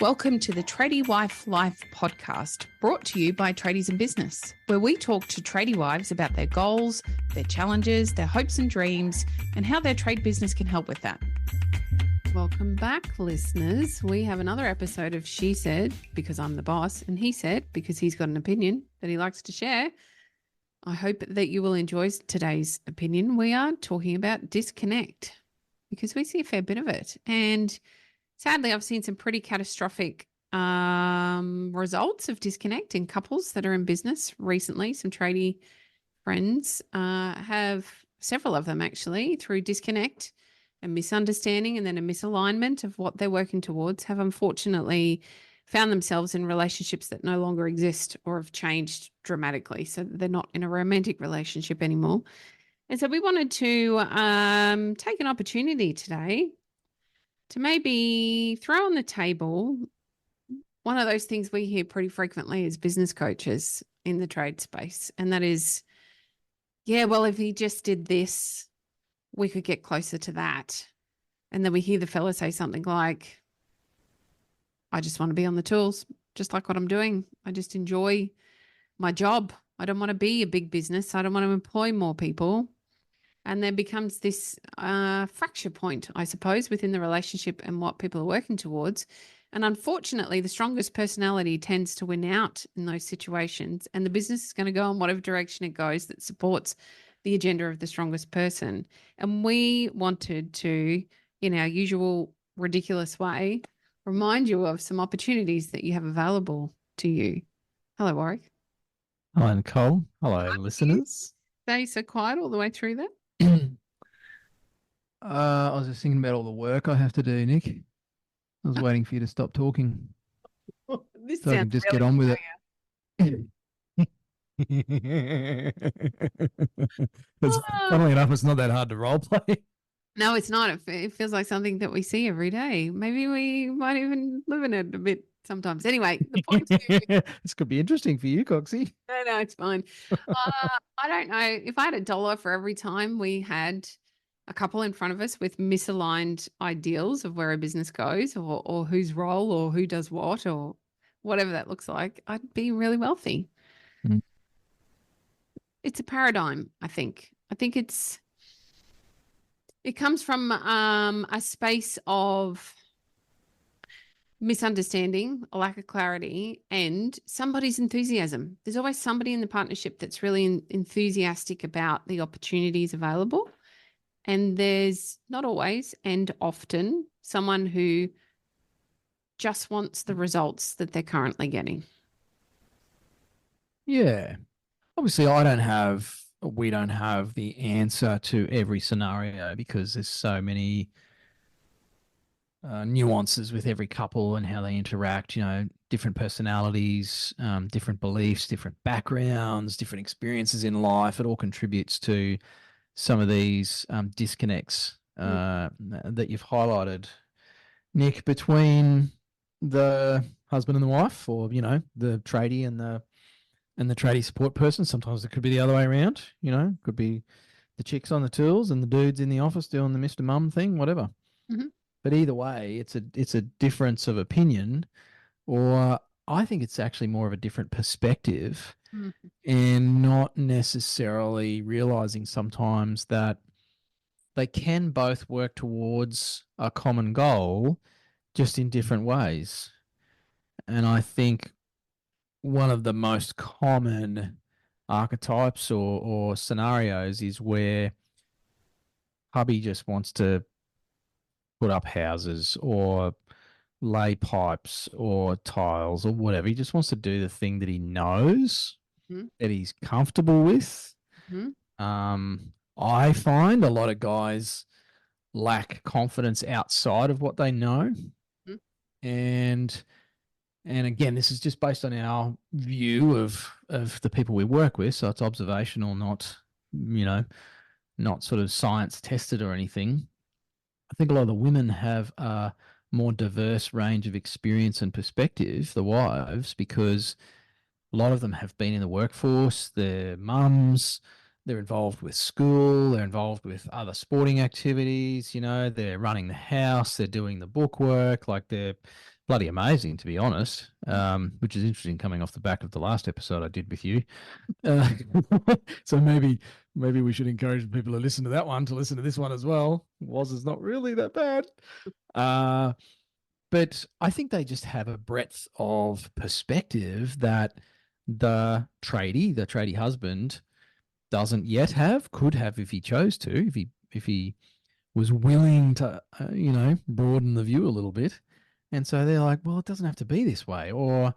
Welcome to the Tradie Wife Life podcast, brought to you by Tradies in Business, where we talk to tradie wives about their goals, their challenges, their hopes and dreams, and how their trade business can help with that. Welcome back, listeners. We have another episode of She Said, because I'm the boss, and He Said, because he's got an opinion that he likes to share. I hope that you will enjoy today's opinion. We are talking about disconnect, because we see a fair bit of it. And sadly, I've seen some pretty catastrophic results of disconnect in couples that are in business recently. Some tradie friends have, several of them actually, through disconnect and misunderstanding and then a misalignment of what they're working towards, have unfortunately found themselves in relationships that no longer exist or have changed dramatically. So they're not in a romantic relationship anymore. And so we wanted to take an opportunity today to maybe throw on the table one of those things we hear pretty frequently as business coaches in the trade space. And that is, yeah, well, if he just did this, we could get closer to that. And then we hear the fella say something like, I just want to be on the tools, just like what I'm doing. I just enjoy my job. I don't want to be a big business. I don't want to employ more people. And there becomes this fracture point, I suppose, within the relationship and what people are working towards. And unfortunately, the strongest personality tends to win out in those situations. And the business is going to go in whatever direction it goes that supports the agenda of the strongest person. And we wanted to, in our usual ridiculous way, remind you of some opportunities that you have available to you. Hello, Warwick. Hello, Nicole. Hello, listeners. Stay so quiet all the way through that. I was just thinking about all the work I have to do, Nick. I was waiting for you to stop talking This so I can just get on with it. Funnily enough, it's not that hard to role play. No, it's not. It feels like something that we see every day. Maybe we might even live in it a bit sometimes. Anyway, the point is, this could be interesting for you, Coxie. No, it's fine. I don't know. If I had $1 for every time we had a couple in front of us with misaligned ideals of where a business goes or whose role or who does what or whatever that looks like, I'd be really wealthy. Mm. It's a paradigm, I think. I think it comes from a space of misunderstanding, a lack of clarity, and somebody's enthusiasm. There's always somebody in the partnership that's really enthusiastic about the opportunities available. And there's not always and often someone who just wants the results that they're currently getting. Yeah. Obviously, we don't have the answer to every scenario because there's so many nuances with every couple and how they interact, different personalities, different beliefs, different backgrounds, different experiences in life. It all contributes to some of these disconnects that you've highlighted, Nick, between the husband and the wife, or the tradie and the tradie support person. Sometimes it could be the other way around. Could be the chicks on the tools and the dudes in the office doing the Mr. Mum thing, whatever. Mm-hmm. But either way, it's a difference of opinion, or I think it's actually more of a different perspective, and not necessarily realizing sometimes that they can both work towards a common goal, just in different ways. And I think one of the most common archetypes or scenarios is where hubby just wants to put up houses or lay pipes or tiles or whatever. He just wants to do the thing that he knows, that he's comfortable with. I find a lot of guys lack confidence outside of what they know. And again, this is just based on our view of the people we work with. So it's observational, not sort of science tested or anything. I think a lot of the women have a more diverse range of experience and perspective, the wives, because a lot of them have been in the workforce, they're mums, they're involved with school, they're involved with other sporting activities, they're running the house, they're doing the bookwork, like they're bloody amazing, to be honest, which is interesting coming off the back of the last episode I did with you. Uh, so maybe we should encourage people to listen to that one to listen to this one as well. Waz is not really that bad. But I think they just have a breadth of perspective that the tradie husband doesn't yet have, could have if he chose to, if he was willing to, broaden the view a little bit. And so they're like, well, it doesn't have to be this way. Or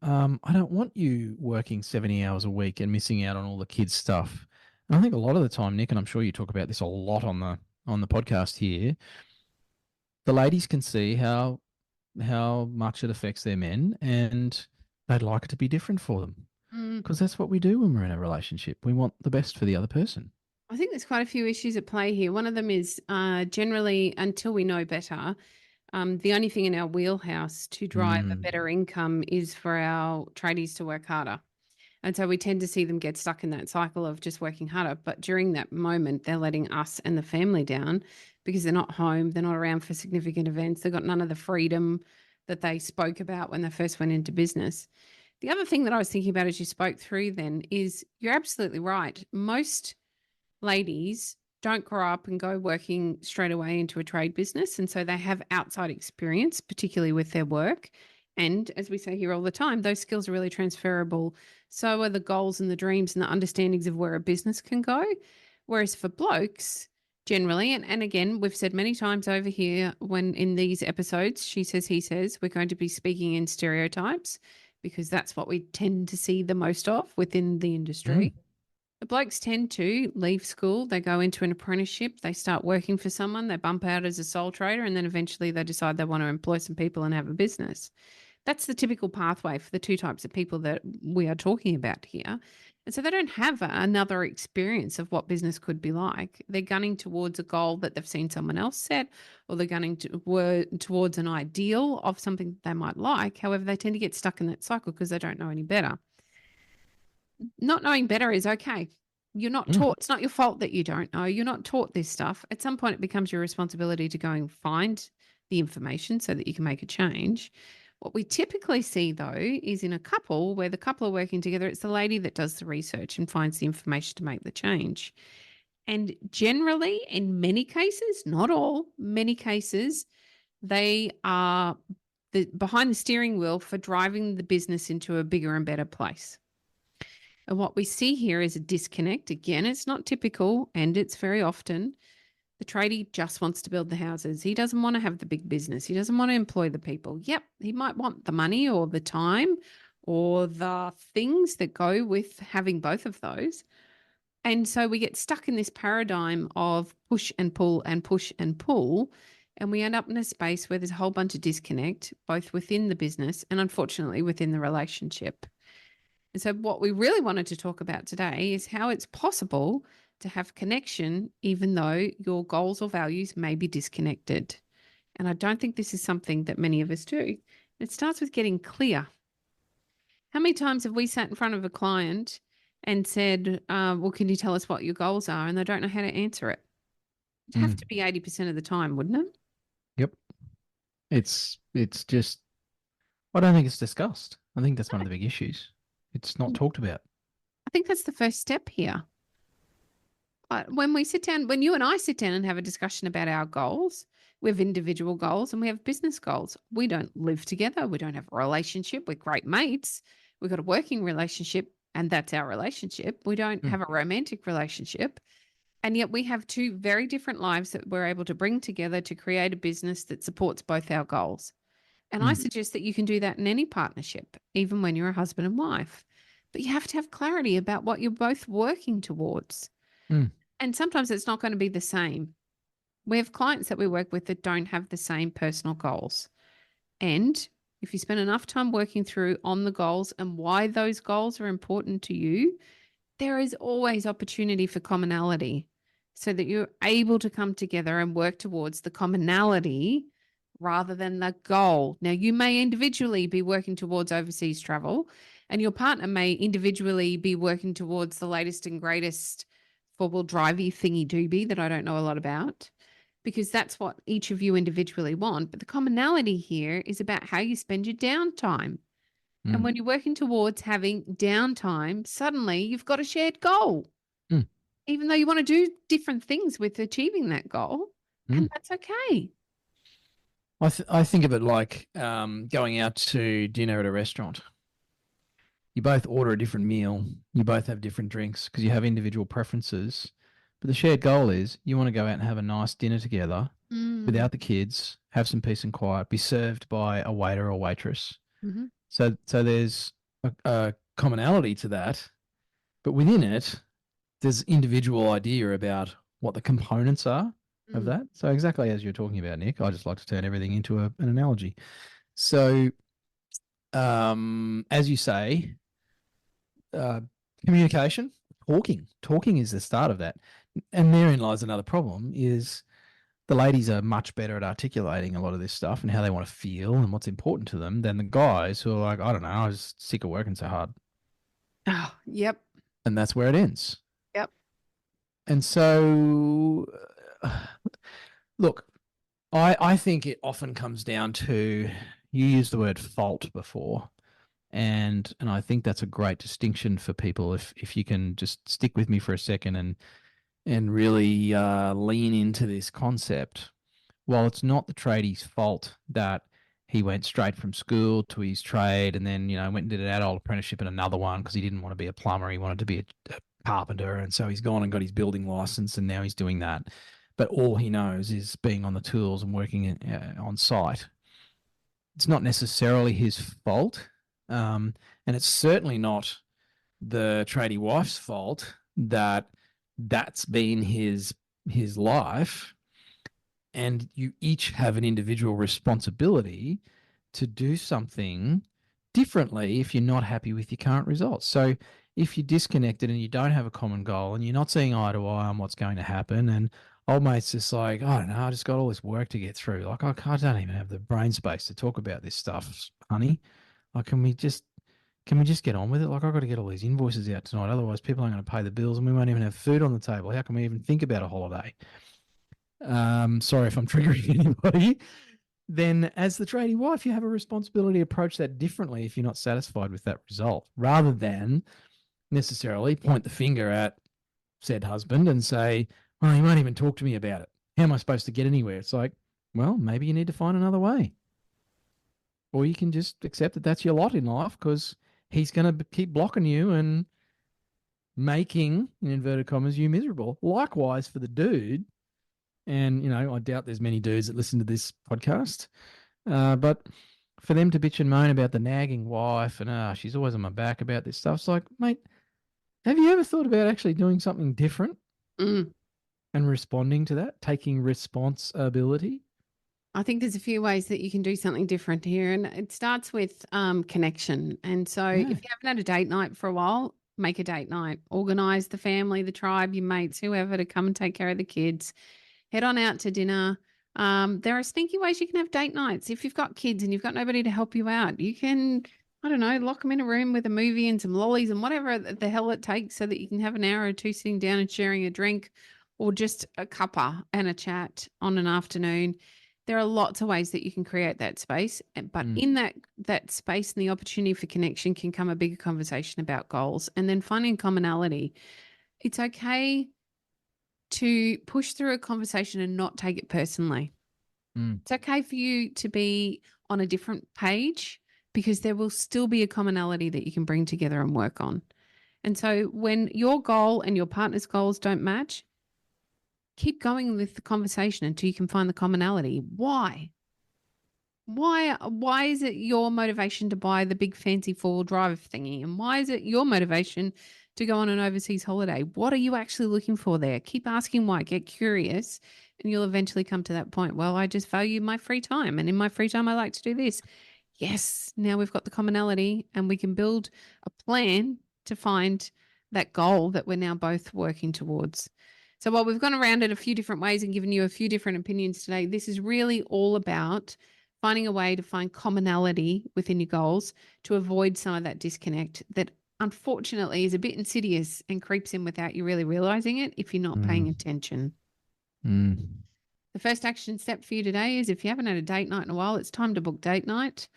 I don't want you working 70 hours a week and missing out on all the kids' stuff. And I think a lot of the time, Nick, and I'm sure you talk about this a lot on the podcast here, the ladies can see how much it affects their men, and they'd like it to be different for them. Because that's what we do when we're in a relationship. We want the best for the other person. I think there's quite a few issues at play here. One of them is generally, until we know better, the only thing in our wheelhouse to drive a better income is for our tradies to work harder. And so we tend to see them get stuck in that cycle of just working harder. But during that moment, they're letting us and the family down because they're not home. They're not around for significant events. They've got none of the freedom that they spoke about when they first went into business. The other thing that I was thinking about as you spoke through then is you're absolutely right. Most ladies don't grow up and go working straight away into a trade business. And so they have outside experience, particularly with their work. And as we say here all the time, those skills are really transferable. So are the goals and the dreams and the understandings of where a business can go. Whereas for blokes, generally, and again, we've said many times over here when in these episodes, she says, he says, we're going to be speaking in stereotypes because that's what we tend to see the most of within the industry. The blokes tend to leave school, they go into an apprenticeship, they start working for someone, they bump out as a sole trader, and then eventually they decide they want to employ some people and have a business. That's the typical pathway for the two types of people that we are talking about here. And so they don't have another experience of what business could be like. They're gunning towards a goal that they've seen someone else set, or they're gunning towards an ideal of something that they might like. However, they tend to get stuck in that cycle because they don't know any better. Not knowing better is okay. You're not taught. It's not your fault that you don't know. You're not taught this stuff. At some point, it becomes your responsibility to go and find the information so that you can make a change. What we typically see, though, is in a couple where the couple are working together, it's the lady that does the research and finds the information to make the change. And generally, in many cases, not all, many cases, they are behind the steering wheel for driving the business into a bigger and better place. And what we see here is a disconnect. Again, it's not typical, and it's very often the tradie just wants to build the houses. He doesn't want to have the big business. He doesn't want to employ the people. Yep, he might want the money or the time or the things that go with having both of those. And so we get stuck in this paradigm of push and pull and push and pull. And we end up in a space where there's a whole bunch of disconnect, both within the business and unfortunately within the relationship. And so what we really wanted to talk about today is how it's possible to have connection even though your goals or values may be disconnected. And I don't think this is something that many of us do. It starts with getting clear. How many times have we sat in front of a client and said, well, can you tell us what your goals are? And they don't know how to answer it. It'd have to be 80% of the time, wouldn't it? Yep. It's just, I don't think it's discussed. I think that's one of the big issues. It's not talked about. I think that's the first step here. When we sit down, when you and I sit down and have a discussion about our goals, we have individual goals and we have business goals. We don't live together. We don't have a relationship. We're great mates. We've got a working relationship and that's our relationship. We don't have a romantic relationship. And yet we have two very different lives that we're able to bring together to create a business that supports both our goals. And I suggest that you can do that in any partnership, even when you're a husband and wife. But you have to have clarity about what you're both working towards. And sometimes it's not going to be the same. We have clients that we work with that don't have the same personal goals. And if you spend enough time working through on the goals and why those goals are important to you, there is always opportunity for commonality so that you're able to come together and work towards the commonality rather than the goal. Now, you may individually be working towards overseas travel and your partner may individually be working towards the latest and greatest four-wheel drivey thingy-dooby that I don't know a lot about, because that's what each of you individually want. But the commonality here is about how you spend your downtime. And when you're working towards having downtime, suddenly you've got a shared goal, even though you want to do different things with achieving that goal. And that's okay. I think of it like going out to dinner at a restaurant. You both order a different meal. You both have different drinks because you have individual preferences. But the shared goal is you want to go out and have a nice dinner together without the kids, have some peace and quiet, be served by a waiter or waitress. So there's a commonality to that, but within it, there's individual idea about what the components are of that. So exactly as you're talking about, Nick, I just like to turn everything into an analogy. So, as you say, communication, talking is the start of that. And therein lies another problem is the ladies are much better at articulating a lot of this stuff and how they want to feel and what's important to them than the guys who are like, I don't know, I was sick of working so hard. Oh, yep. And that's where it ends. Yep. And so, look, I think it often comes down to, you used the word fault before, and I think that's a great distinction for people. If you can just stick with me for a second and really lean into this concept. While it's not the tradie's fault that he went straight from school to his trade and then, went and did an adult apprenticeship in another one because he didn't want to be a plumber. He wanted to be a carpenter. And so he's gone and got his building license and now he's doing that. But all he knows is being on the tools and working on site. It's not necessarily his fault. And it's certainly not the tradie wife's fault that that's been his life. And you each have an individual responsibility to do something differently if you're not happy with your current results. So if you're disconnected and you don't have a common goal and you're not seeing eye to eye on what's going to happen, and old mate's just like, I don't know, I just got all this work to get through. Like, I don't even have the brain space to talk about this stuff, honey. Like, can we just get on with it? Like, I've got to get all these invoices out tonight. Otherwise, people aren't going to pay the bills and we won't even have food on the table. How can we even think about a holiday? Sorry if I'm triggering anybody. Then as the tradie wife, you have a responsibility to approach that differently if you're not satisfied with that result, rather than necessarily point the finger at said husband and say, well, he won't even talk to me about it. How am I supposed to get anywhere? It's like, well, maybe you need to find another way. Or you can just accept that that's your lot in life because he's going to keep blocking you and making, in inverted commas, you miserable. Likewise for the dude. And, I doubt there's many dudes that listen to this podcast. But for them to bitch and moan about the nagging wife and she's always on my back about this stuff, it's like, mate, have you ever thought about actually doing something different and responding to that, taking responsibility? I think there's a few ways that you can do something different here. And it starts with connection. And so if you haven't had a date night for a while, make a date night. Organise the family, the tribe, your mates, whoever, to come and take care of the kids. Head on out to dinner. There are sneaky ways you can have date nights. If you've got kids and you've got nobody to help you out, you can, I don't know, lock them in a room with a movie and some lollies and whatever the hell it takes so that you can have an hour or two sitting down and sharing a drink or just a cuppa and a chat on an afternoon. There are lots of ways that you can create that space. But in that space and the opportunity for connection can come a bigger conversation about goals. And then finding commonality. It's okay to push through a conversation and not take it personally. It's okay for you to be on a different page because there will still be a commonality that you can bring together and work on. And so when your goal and your partner's goals don't match, keep going with the conversation until you can find the commonality. Why? Why is it your motivation to buy the big fancy four-wheel drive thingy? And why is it your motivation to go on an overseas holiday? What are you actually looking for there? Keep asking why, get curious, and you'll eventually come to that point. Well, I just value my free time, and in my free time, I like to do this. Yes, now we've got the commonality and we can build a plan to find that goal that we're now both working towards. So while we've gone around it a few different ways and given you a few different opinions today, this is really all about finding a way to find commonality within your goals to avoid some of that disconnect that unfortunately, is a bit insidious and creeps in without you really realizing it if you're not paying attention. The first action step for you today is if you haven't had a date night in a while, it's time to book date night.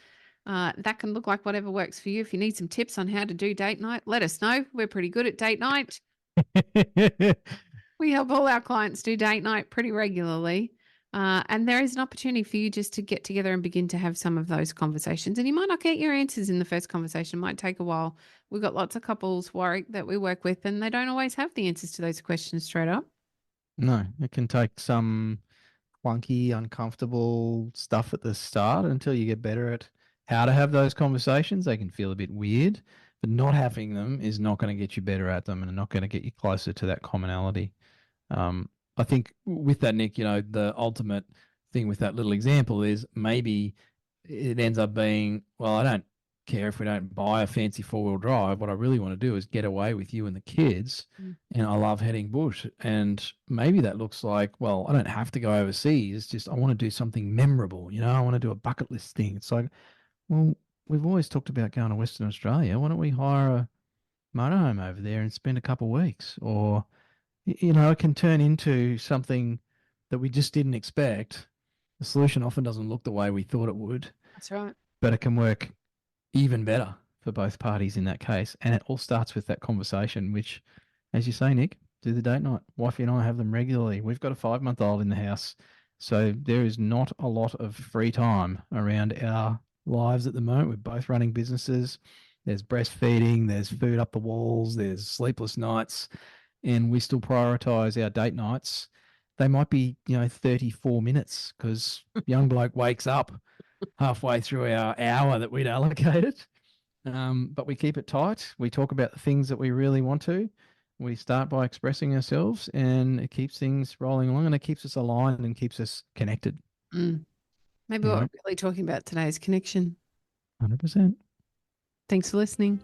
That can look like whatever works for you. If you need some tips on how to do date night, let us know. We're pretty good at date night. We help all our clients do date night pretty regularly. And there is an opportunity for you just to get together and begin to have some of those conversations. And you might not get your answers in the first conversation. It might take a while. We've got lots of couples, Warwick, that we work with, and they don't always have the answers to those questions straight up. No, it can take some clunky, uncomfortable stuff at the start until you get better at how to have those conversations. They can feel a bit weird, but not having them is not going to get you better at them and not going to get you closer to that commonality. I think with that, Nick, the ultimate thing with that little example is maybe it ends up being, well, I don't care if we don't buy a fancy 4-wheel drive. What I really want to do is get away with you and the kids. And I love heading bush. And maybe that looks like, well, I don't have to go overseas. It's just I want to do something memorable. I want to do a bucket list thing. It's like, well, we've always talked about going to Western Australia. Why don't we hire a motorhome over there and spend a couple of weeks? Or, it can turn into something that we just didn't expect. The solution often doesn't look the way we thought it would. That's right. But it can work even better for both parties in that case. And it all starts with that conversation, which, as you say, Nick, do the date night. Wifey and I have them regularly. We've got a 5-month-old in the house. So there is not a lot of free time around our lives at the moment. We're both running businesses. There's breastfeeding, there's food up the walls, there's sleepless nights, and we still prioritize our date nights. They might be, 34 minutes because young bloke wakes up halfway through our hour that we'd allocated. But we keep it tight. We talk about the things that we really want to. We start by expressing ourselves, and it keeps things rolling along, and it keeps us aligned and keeps us connected. Maybe what we're really talking about today is connection. 100%. Thanks for listening.